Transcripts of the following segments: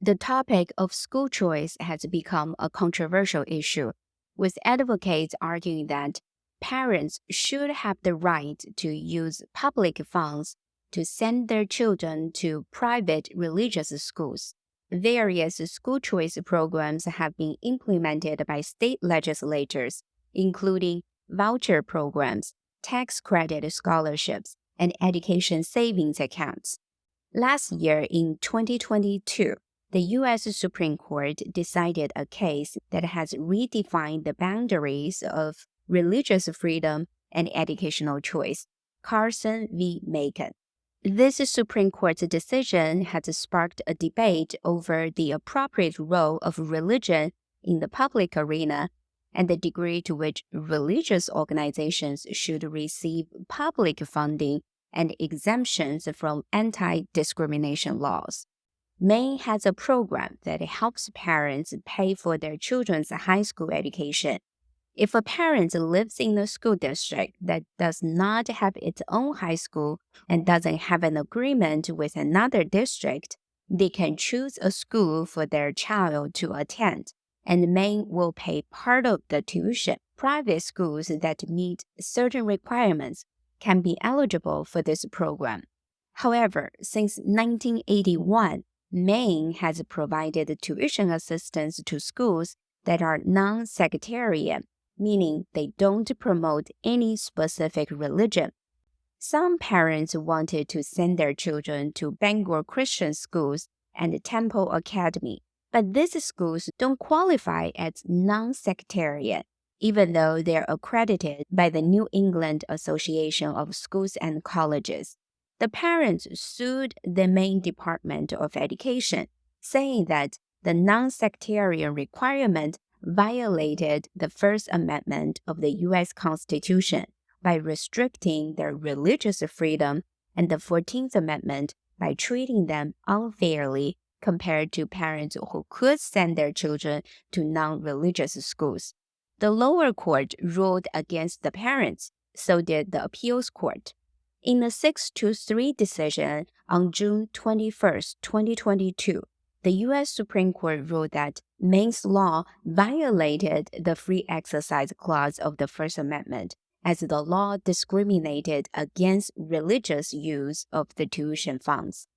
The topic of school choice has become a controversial issue, with advocates arguing that parents should have the right to use public funds to send their children to private religious schools. Various school choice programs have been implemented by state legislatures, including voucher programs, tax credit scholarships, and education savings accounts. Last year, in 2022, the U.S. Supreme Court decided a case that has redefined the boundaries of religious freedom and educational choice, Carson v. Macon. This Supreme Court decision has sparked a debate over the appropriate role of religion in the public arena and the degree to which religious organizations should receive public funding and exemptions from anti-discrimination laws. Maine has a program that helps parents pay for their children's high school education. If a parent lives in a school district that does not have its own high school and doesn't have an agreement with another district, they can choose a school for their child to attend, and Maine will pay part of the tuition. Private schools that meet certain requirements can be eligible for this program. However, since 1981, Maine has provided tuition assistance to schools that are non-sectarian, meaning they don't promote any specific religion. Some parents wanted to send their children to Bangor Christian schools and Temple Academy, but these schools don't qualify as non-sectarian, even though they're accredited by the New England Association of Schools and Colleges. The parents sued the Maine Department of Education, saying that the non-sectarian requirement violated the First Amendment of the U.S. Constitution by restricting their religious freedom and the 14th Amendment by treating them unfairly compared to parents who could send their children to non-religious schools. The lower court ruled against the parents, so did the appeals court. In a 6-3 decision on June 21, 2022, the U.S. Supreme Court ruled that Maine's law violated the Free Exercise Clause of the First Amendment, as the law discriminated against religious use of the tuition funds.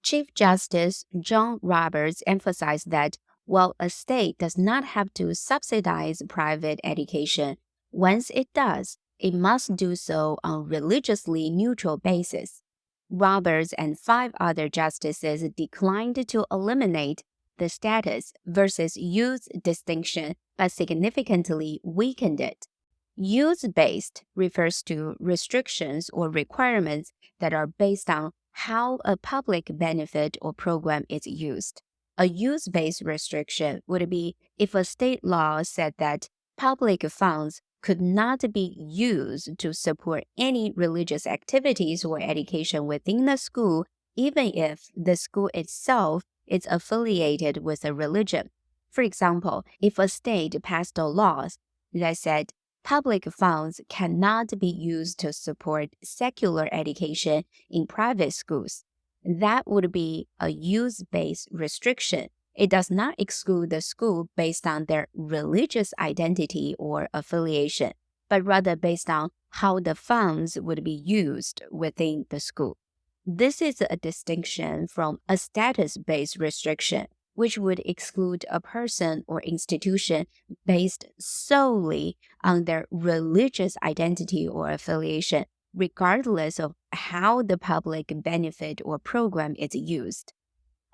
Chief Justice John Roberts emphasized that while a state does not have to subsidize private education, once it does, it must do so on religiously neutral basis. Roberts and 5 other justices declined to eliminate the status versus use distinction, but significantly weakened it. Use-based refers to restrictions or requirements that are based on how a public benefit or program is used. A use-based restriction would be if a state law said that public funds could not be used to support any religious activities or education within the school, even if the school itself is affiliated with a religion. For example, if a state passed a law that said public funds cannot be used to support secular education in private schools, that would be a use-based restriction. It does not exclude the school based on their religious identity or affiliation, but rather based on how the funds would be used within the school. This is a distinction from a status-based restriction, which would exclude a person or institution based solely on their religious identity or affiliation, regardless of how the public benefit or program is used.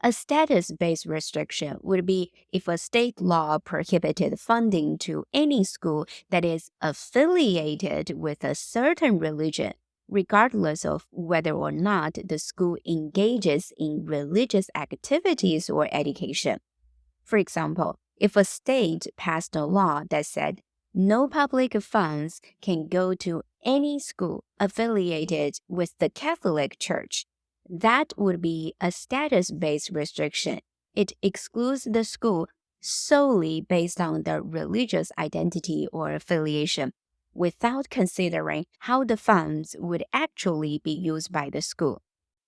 A status-based restriction would be if a state law prohibited funding to any school that is affiliated with a certain religion, regardless of whether or not the school engages in religious activities or education. For example, if a state passed a law that said no public funds can go to any school affiliated with the Catholic Church, that would be a status-based restriction. It excludes the school solely based on their religious identity or affiliation, without considering how the funds would actually be used by the school.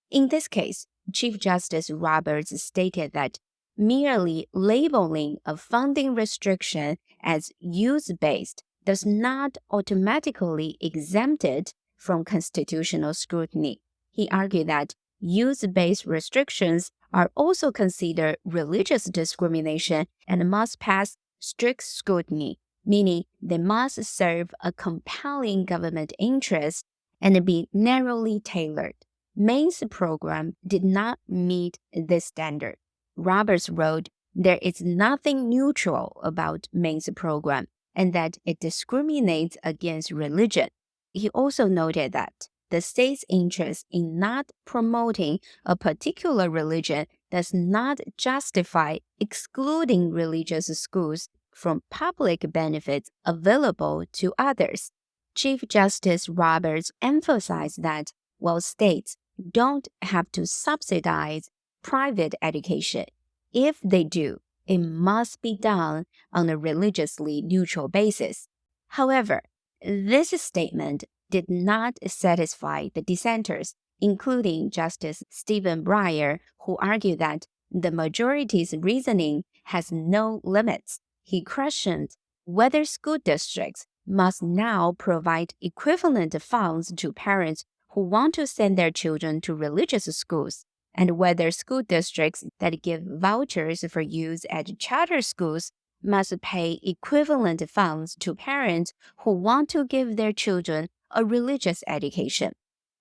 In this case, Chief Justice Roberts stated that merely labeling a funding restriction as use-based does not automatically exempt it from constitutional scrutiny. He argued that use-based restrictions are also considered religious discrimination and must pass strict scrutiny, meaning they must serve a compelling government interest and be narrowly tailored. Maine's program did not meet this standard. Roberts wrote, "There is nothing neutral about Maine's program, and that it discriminates against religion." He also noted that the state's interest in not promoting a particular religion does not justify excluding religious schools from public benefits available to others. Chief Justice Roberts emphasized that while states don't have to subsidize private education, if they do, it must be done on a religiously neutral basis. However, this statement did not satisfy the dissenters, including Justice Stephen Breyer, who argued that the majority's reasoning has no limits. He questioned whether school districts must now provide equivalent funds to parents who want to send their children to religious schools, and whether school districts that give vouchers for use at charter schools must pay equivalent funds to parents who want to give their children a religious education.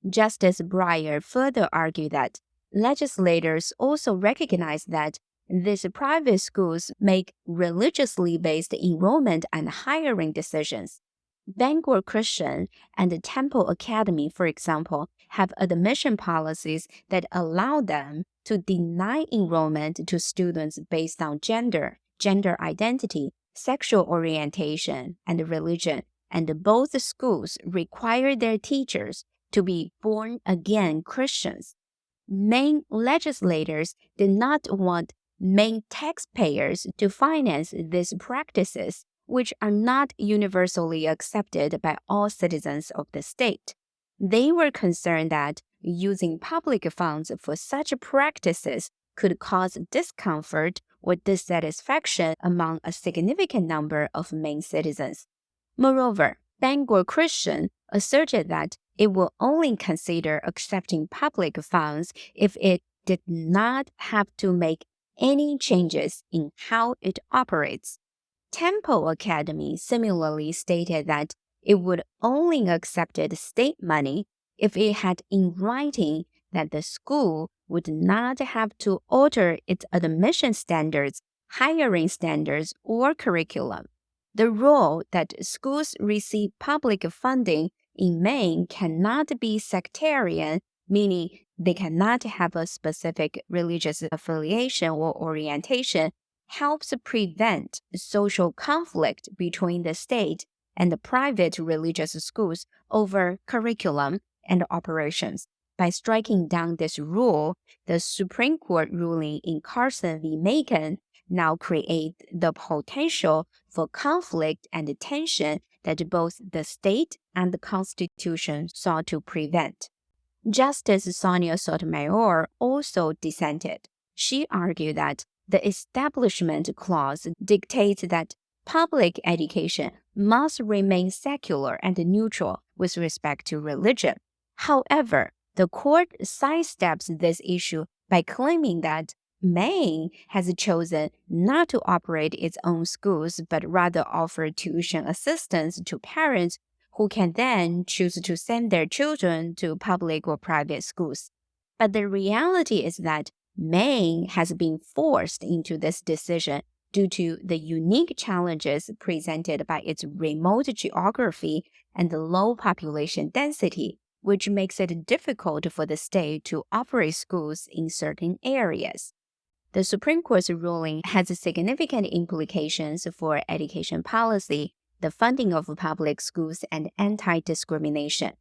Justice Breyer further argued that legislators also recognize that these private schools make religiously based enrollment and hiring decisions. Bangor Christian and Temple Academy, for example, have admission policies that allow them to deny enrollment to students based on gender identity, sexual orientation, and religion, and both schools require their teachers to be born-again Christians. Maine legislators did not want Maine taxpayers to finance these practices, which are not universally accepted by all citizens of the state. They were concerned that using public funds for such practices could cause discomfort or dissatisfaction among a significant number of Maine citizens. Moreover, Bangor Christian asserted that it will only consider accepting public funds if it did not have to make any changes in how it operates. Temple Academy similarly stated that it would only accept state money if it had in writing that the school would not have to alter its admission standards, hiring standards, or curriculum. The rule that schools receive public funding in Maine cannot be sectarian, meaning they cannot have a specific religious affiliation or orientation, helps prevent social conflict between the state and the private religious schools over curriculum and operations. By striking down this rule, the Supreme Court ruling in Carson v. Macon now create the potential for conflict and tension that both the state and the Constitution sought to prevent. Justice Sonia Sotomayor also dissented. She argued that the Establishment Clause dictates that public education must remain secular and neutral with respect to religion. However, the court sidesteps this issue by claiming that Maine has chosen not to operate its own schools, but rather offer tuition assistance to parents who can then choose to send their children to public or private schools. But the reality is that Maine has been forced into this decision due to the unique challenges presented by its remote geography and the low population density, which makes it difficult for the state to operate schools in certain areas. The Supreme Court's ruling has significant implications for education policy, the funding of public schools, and anti-discrimination.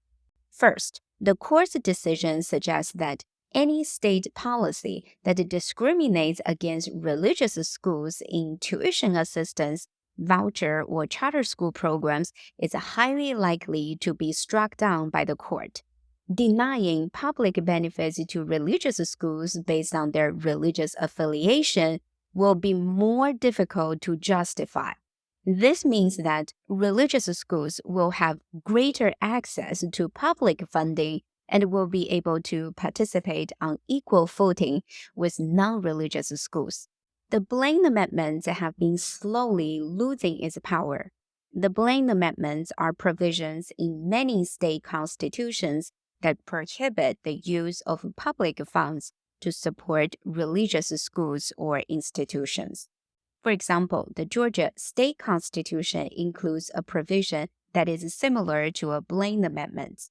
First, the court's decision suggests that any state policy that discriminates against religious schools in tuition assistance, voucher, or charter school programs is highly likely to be struck down by the court. Denying public benefits to religious schools based on their religious affiliation will be more difficult to justify. This means that religious schools will have greater access to public funding and will be able to participate on equal footing with non-religious schools. The Blaine Amendments have been slowly losing its power. The Blaine Amendments are provisions in many state constitutions that prohibit the use of public funds to support religious schools or institutions. For example, the Georgia state constitution includes a provision that is similar to a Blaine Amendment.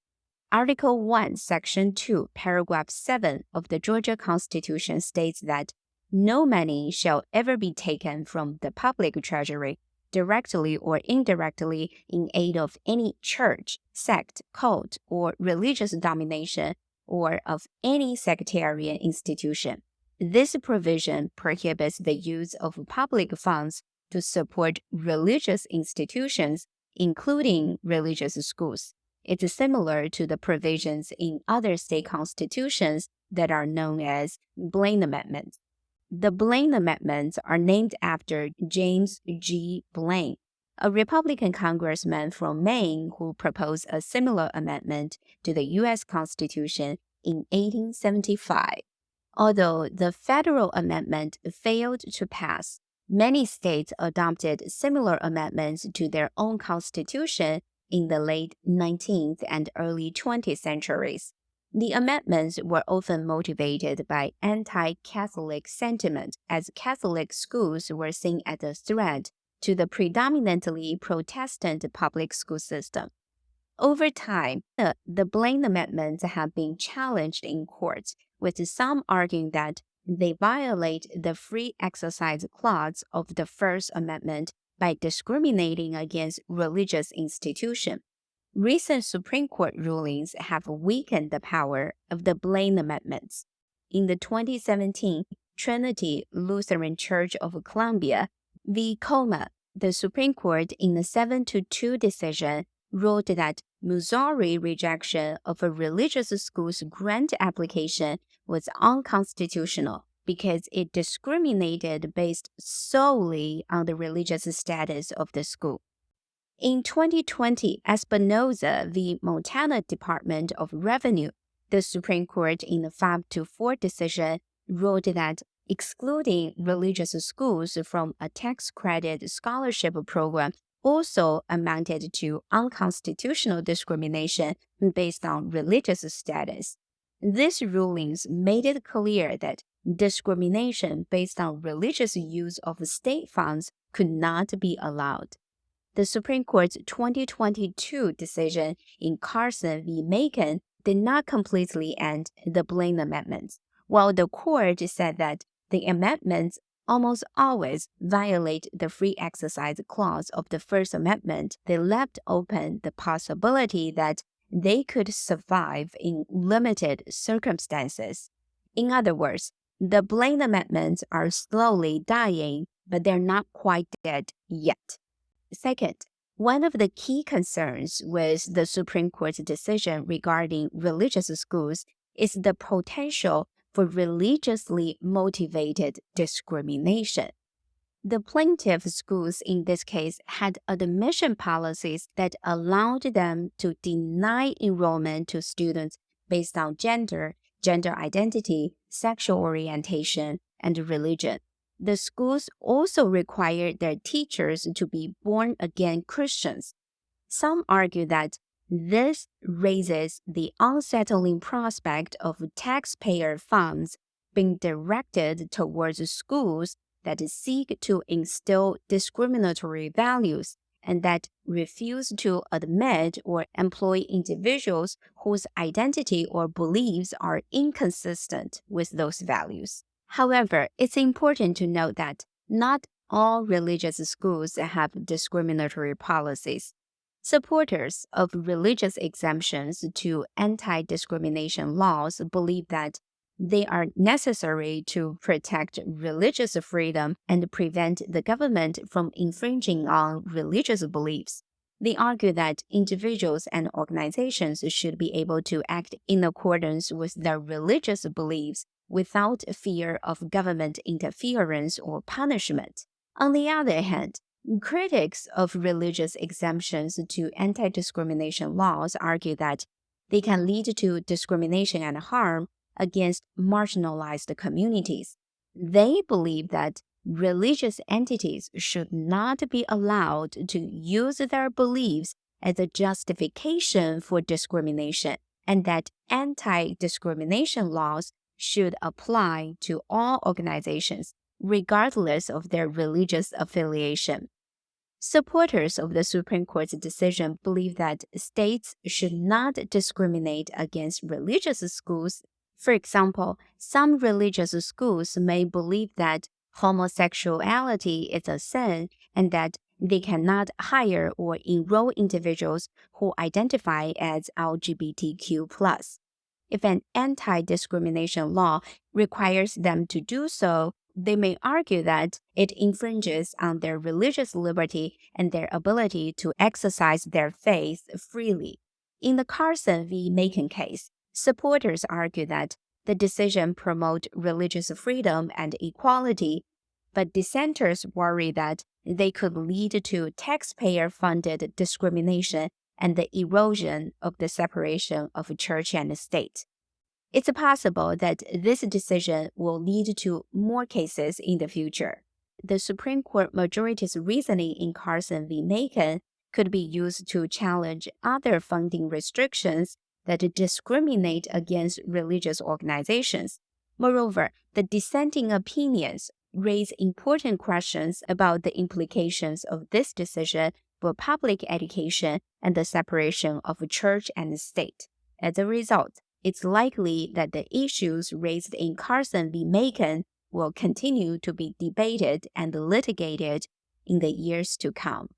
Article 1, Section 2, Paragraph 7 of the Georgia Constitution states that no money shall ever be taken from the public treasury, directly or indirectly, in aid of any church, sect, cult, or religious denomination, or of any sectarian institution. This provision prohibits the use of public funds to support religious institutions, including religious schools. It's similar to the provisions in other state constitutions that are known as Blaine Amendments. The Blaine Amendments are named after James G. Blaine, a Republican congressman from Maine who proposed a similar amendment to the U.S. Constitution in 1875. Although the federal amendment failed to pass, many states adopted similar amendments to their own constitution in the late 19th and early 20th centuries. The amendments were often motivated by anti-Catholic sentiment, as Catholic schools were seen as a threat to the predominantly Protestant public school system. Over time, the Blaine Amendments have been challenged in courts, with some arguing that they violate the Free Exercise Clause of the First Amendment by discriminating against religious institutions. Recent Supreme Court rulings have weakened the power of the Blaine Amendments. In the 2017 Trinity Lutheran Church of Columbia v. Coma, the Supreme Court, in a 7-2 decision, ruled that Missouri rejection of a religious school's grant application was unconstitutional because it discriminated based solely on the religious status of the school. In 2020 Espinoza v. Montana Department of Revenue, the Supreme Court, in a 5-4 decision, ruled that excluding religious schools from a tax credit scholarship program also amounted to unconstitutional discrimination based on religious status. These rulings made it clear that discrimination based on religious use of state funds could not be allowed. The Supreme Court's 2022 decision in Carson v. Macon did not completely end the Blaine Amendments. While the court said that the amendments almost always violate the Free Exercise Clause of the First Amendment, they left open the possibility that they could survive in limited circumstances. In other words, the Blaine Amendments are slowly dying, but they're not quite dead yet. Second, one of the key concerns with the Supreme Court's decision regarding religious schools is the potential for religiously motivated discrimination. The plaintiff schools in this case had admission policies that allowed them to deny enrollment to students based on gender, gender identity, sexual orientation, and religion. The schools also required their teachers to be born-again Christians. Some argue that this raises the unsettling prospect of taxpayer funds being directed towards schools that seek to instill discriminatory values and that refuse to admit or employ individuals whose identity or beliefs are inconsistent with those values. However, it's important to note that not all religious schools have discriminatory policies. Supporters of religious exemptions to anti-discrimination laws believe that they are necessary to protect religious freedom and prevent the government from infringing on religious beliefs. They argue that individuals and organizations should be able to act in accordance with their religious beliefs without fear of government interference or punishment. On the other hand, critics of religious exemptions to anti-discrimination laws argue that they can lead to discrimination and harm against marginalized communities. They believe that religious entities should not be allowed to use their beliefs as a justification for discrimination, and that anti-discrimination laws should apply to all organizations, regardless of their religious affiliation. Supporters of the Supreme Court's decision believe that states should not discriminate against religious schools. For example, some religious schools may believe that homosexuality is a sin and that they cannot hire or enroll individuals who identify as LGBTQ+. If an anti-discrimination law requires them to do so, they may argue that it infringes on their religious liberty and their ability to exercise their faith freely. In the Carson v. Macon case, supporters argue that the decision promotes religious freedom and equality, but dissenters worry that they could lead to taxpayer-funded discrimination and the erosion of the separation of church and state. It's possible that this decision will lead to more cases in the future. The Supreme Court majority's reasoning in Carson v. Macon could be used to challenge other funding restrictions that discriminate against religious organizations. Moreover, the dissenting opinions raise important questions about the implications of this decision for public education and the separation of church and state. As a result, it's likely that the issues raised in Carson v. Macon will continue to be debated and litigated in the years to come.